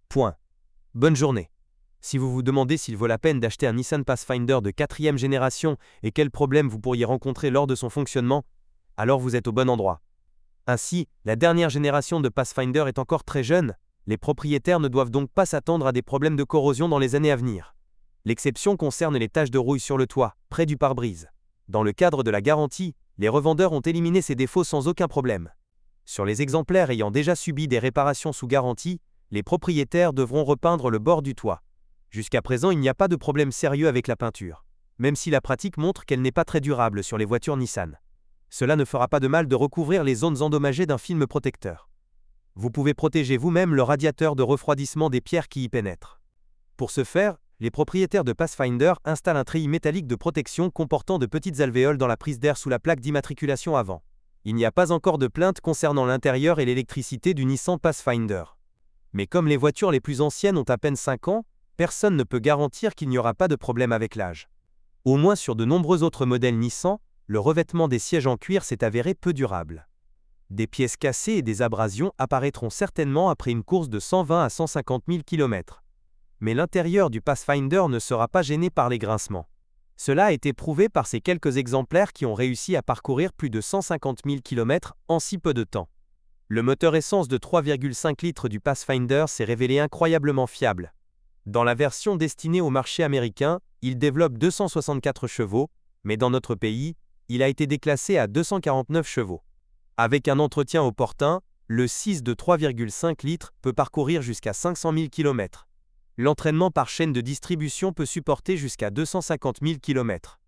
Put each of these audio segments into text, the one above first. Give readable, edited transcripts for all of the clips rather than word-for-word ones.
Point. Bonne journée. Si vous vous demandez s'il vaut la peine d'acheter un Nissan Pathfinder de 4e génération et quels problèmes vous pourriez rencontrer lors de son fonctionnement, alors vous êtes au bon endroit. Ainsi, la dernière génération de Pathfinder est encore très jeune, les propriétaires ne doivent donc pas s'attendre à des problèmes de corrosion dans les années à venir. L'exception concerne les taches de rouille sur le toit, près du pare-brise. Dans le cadre de la garantie, les revendeurs ont éliminé ces défauts sans aucun problème. Sur les exemplaires ayant déjà subi des réparations sous garantie, les propriétaires devront repeindre le bord du toit. Jusqu'à présent, il n'y a pas de problème sérieux avec la peinture, même si la pratique montre qu'elle n'est pas très durable sur les voitures Nissan. Cela ne fera pas de mal de recouvrir les zones endommagées d'un film protecteur. Vous pouvez protéger vous-même le radiateur de refroidissement des pierres qui y pénètrent. Pour ce faire, les propriétaires de Pathfinder installent un treillis métallique de protection comportant de petites alvéoles dans la prise d'air sous la plaque d'immatriculation avant. Il n'y a pas encore de plainte concernant l'intérieur et l'électricité du Nissan Pathfinder. Mais comme les voitures les plus anciennes ont à peine 5 ans, personne ne peut garantir qu'il n'y aura pas de problème avec l'âge. Au moins sur de nombreux autres modèles Nissan, le revêtement des sièges en cuir s'est avéré peu durable. Des pièces cassées et des abrasions apparaîtront certainement après une course de 120 à 150 000 km. Mais l'intérieur du Pathfinder ne sera pas gêné par les grincements. Cela a été prouvé par ces quelques exemplaires qui ont réussi à parcourir plus de 150 000 km en si peu de temps. Le moteur essence de 3,5 litres du Pathfinder s'est révélé incroyablement fiable. Dans la version destinée au marché américain, il développe 264 chevaux, mais dans notre pays, il a été déclassé à 249 chevaux. Avec un entretien opportun, le 6 de 3,5 litres peut parcourir jusqu'à 500 000 km. L'entraînement par chaîne de distribution peut supporter jusqu'à 250 000 km.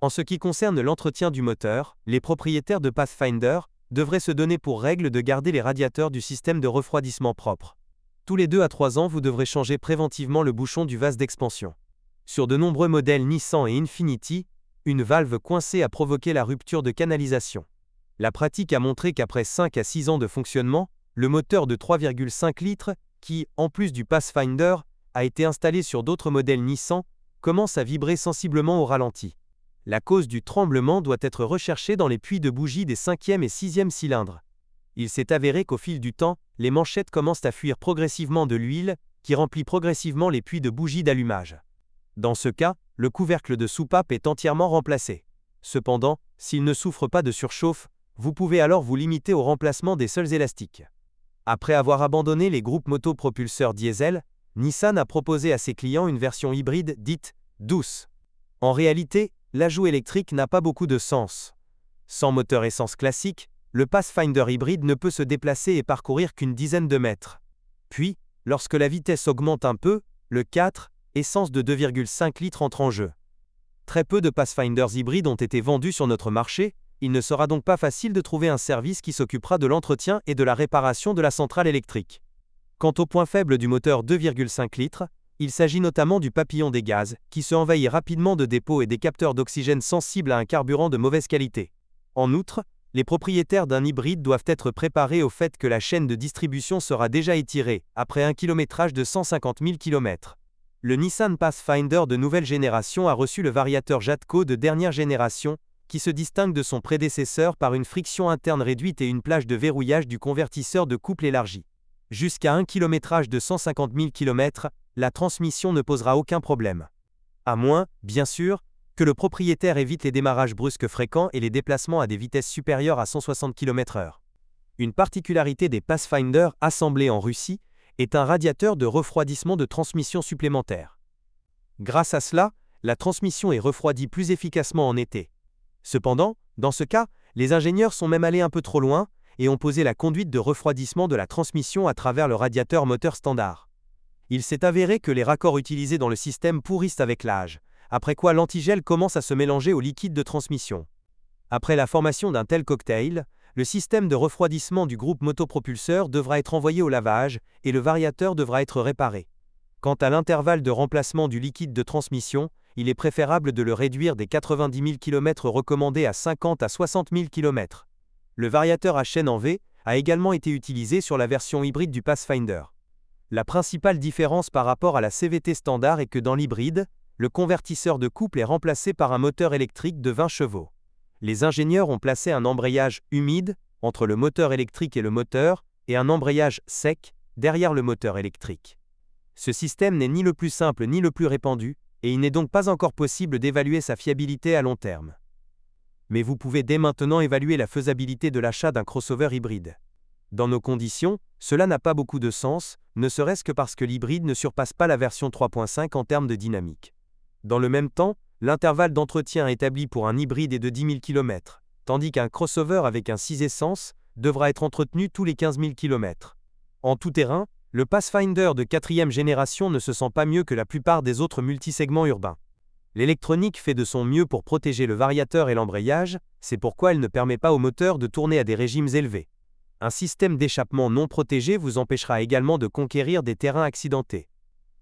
En ce qui concerne l'entretien du moteur, les propriétaires de Pathfinder devraient se donner pour règle de garder les radiateurs du système de refroidissement propre. Tous les 2 à 3 ans, vous devrez changer préventivement le bouchon du vase d'expansion. Sur de nombreux modèles Nissan et Infiniti, une valve coincée a provoqué la rupture de canalisation. La pratique a montré qu'après 5 à 6 ans de fonctionnement, le moteur de 3,5 litres, qui, en plus du Pathfinder, a été installé sur d'autres modèles Nissan, commence à vibrer sensiblement au ralenti. La cause du tremblement doit être recherchée dans les puits de bougies des 5e et 6e cylindres. Il s'est avéré qu'au fil du temps, les manchettes commencent à fuir progressivement de l'huile, qui remplit progressivement les puits de bougies d'allumage. Dans ce cas, le couvercle de soupape est entièrement remplacé. Cependant, s'il ne souffre pas de surchauffe, vous pouvez alors vous limiter au remplacement des seuls élastiques. Après avoir abandonné les groupes motopropulseurs diesel, Nissan a proposé à ses clients une version hybride dite « douce ». En réalité, l'ajout électrique n'a pas beaucoup de sens. Sans moteur essence classique, le Pathfinder hybride ne peut se déplacer et parcourir qu'une dizaine de mètres. Puis, lorsque la vitesse augmente un peu, le 4, essence de 2,5 litres entre en jeu. Très peu de Pathfinders hybrides ont été vendus sur notre marché, il ne sera donc pas facile de trouver un service qui s'occupera de l'entretien et de la réparation de la centrale électrique. Quant au point faible du moteur 2,5 litres, il s'agit notamment du papillon des gaz, qui se envahit rapidement de dépôts et des capteurs d'oxygène sensibles à un carburant de mauvaise qualité. En outre, les propriétaires d'un hybride doivent être préparés au fait que la chaîne de distribution sera déjà étirée, après un kilométrage de 150 000 km. Le Nissan Pathfinder de nouvelle génération a reçu le variateur Jatco de dernière génération, qui se distingue de son prédécesseur par une friction interne réduite et une plage de verrouillage du convertisseur de couple élargi. Jusqu'à un kilométrage de 150 000 km, la transmission ne posera aucun problème. À moins, bien sûr, que le propriétaire évite les démarrages brusques fréquents et les déplacements à des vitesses supérieures à 160 km/h. Une particularité des Pathfinder assemblés en Russie est un radiateur de refroidissement de transmission supplémentaire. Grâce à cela, la transmission est refroidie plus efficacement en été. Cependant, dans ce cas, les ingénieurs sont même allés un peu trop loin et ont posé la conduite de refroidissement de la transmission à travers le radiateur moteur standard. Il s'est avéré que les raccords utilisés dans le système pourrissent avec l'âge, après quoi l'antigel commence à se mélanger au liquide de transmission. Après la formation d'un tel cocktail, le système de refroidissement du groupe motopropulseur devra être envoyé au lavage et le variateur devra être réparé. Quant à l'intervalle de remplacement du liquide de transmission, il est préférable de le réduire des 90 000 km recommandés à 50 à 60 000 km. Le variateur à chaîne en V a également été utilisé sur la version hybride du Pathfinder. La principale différence par rapport à la CVT standard est que dans l'hybride, le convertisseur de couple est remplacé par un moteur électrique de 20 chevaux. Les ingénieurs ont placé un embrayage humide entre le moteur électrique et le moteur, et un embrayage sec derrière le moteur électrique. Ce système n'est ni le plus simple ni le plus répandu, et il n'est donc pas encore possible d'évaluer sa fiabilité à long terme. Mais vous pouvez dès maintenant évaluer la faisabilité de l'achat d'un crossover hybride. Dans nos conditions, cela n'a pas beaucoup de sens, ne serait-ce que parce que l'hybride ne surpasse pas la version 3.5 en termes de dynamique. Dans le même temps, l'intervalle d'entretien établi pour un hybride est de 10 000 km, tandis qu'un crossover avec un 6 essence devra être entretenu tous les 15 000 km. En tout terrain, le Pathfinder de 4e génération ne se sent pas mieux que la plupart des autres multisegments urbains. L'électronique fait de son mieux pour protéger le variateur et l'embrayage, c'est pourquoi elle ne permet pas au moteur de tourner à des régimes élevés. Un système d'échappement non protégé vous empêchera également de conquérir des terrains accidentés.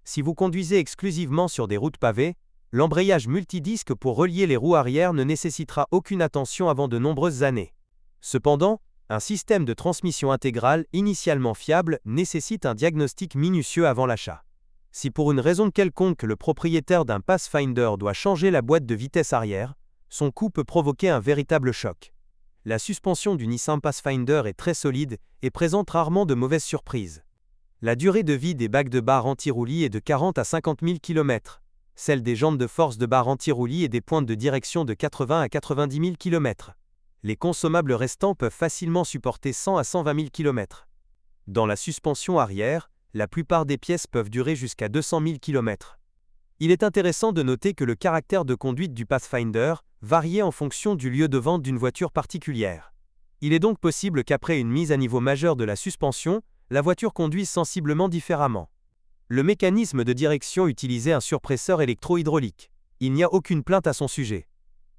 Si vous conduisez exclusivement sur des routes pavées, l'embrayage multidisque pour relier les roues arrière ne nécessitera aucune attention avant de nombreuses années. Cependant, un système de transmission intégrale initialement fiable nécessite un diagnostic minutieux avant l'achat. Si pour une raison quelconque le propriétaire d'un Pathfinder doit changer la boîte de vitesse arrière, son coût peut provoquer un véritable choc. La suspension du Nissan Pathfinder est très solide et présente rarement de mauvaises surprises. La durée de vie des bacs de barre anti-roulis est de 40 à 50 000 km, celle des jantes de force de barre anti-roulis et des pointes de direction de 80 à 90 000 km. Les consommables restants peuvent facilement supporter 100 à 120 000 km. Dans la suspension arrière, la plupart des pièces peuvent durer jusqu'à 200 000 km. Il est intéressant de noter que le caractère de conduite du Pathfinder variait en fonction du lieu de vente d'une voiture particulière. Il est donc possible qu'après une mise à niveau majeure de la suspension, la voiture conduise sensiblement différemment. Le mécanisme de direction utilisait un surpresseur électro-hydraulique. Il n'y a aucune plainte à son sujet.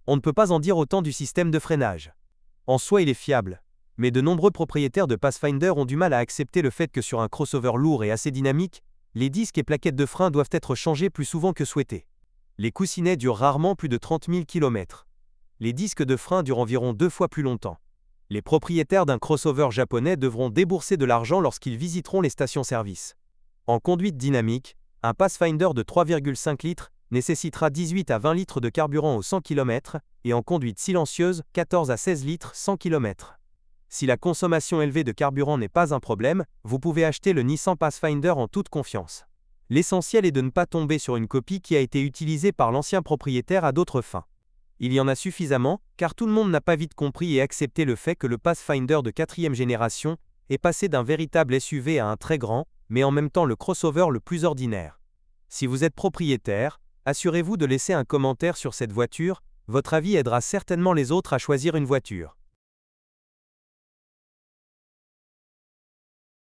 On ne peut pas en dire autant du système de freinage. En soi, il est fiable, mais de nombreux propriétaires de Pathfinder ont du mal à accepter le fait que sur un crossover lourd et assez dynamique, les disques et plaquettes de frein doivent être changés plus souvent que souhaité. Les coussinets durent rarement plus de 30 000 km. Les disques de frein durent environ 2 fois plus longtemps. Les propriétaires d'un crossover japonais devront débourser de l'argent lorsqu'ils visiteront les stations-service. En conduite dynamique, un Pathfinder de 3,5 litres nécessitera 18 à 20 litres de carburant au 100 km, et en conduite silencieuse, 14 à 16 litres 100 km. Si la consommation élevée de carburant n'est pas un problème, vous pouvez acheter le Nissan Pathfinder en toute confiance. L'essentiel est de ne pas tomber sur une copie qui a été utilisée par l'ancien propriétaire à d'autres fins. Il y en a suffisamment, car tout le monde n'a pas vite compris et accepté le fait que le Pathfinder de 4e génération est passé d'un véritable SUV à un très grand, mais en même temps le crossover le plus ordinaire. Si vous êtes propriétaire, assurez-vous de laisser un commentaire sur cette voiture, votre avis aidera certainement les autres à choisir une voiture.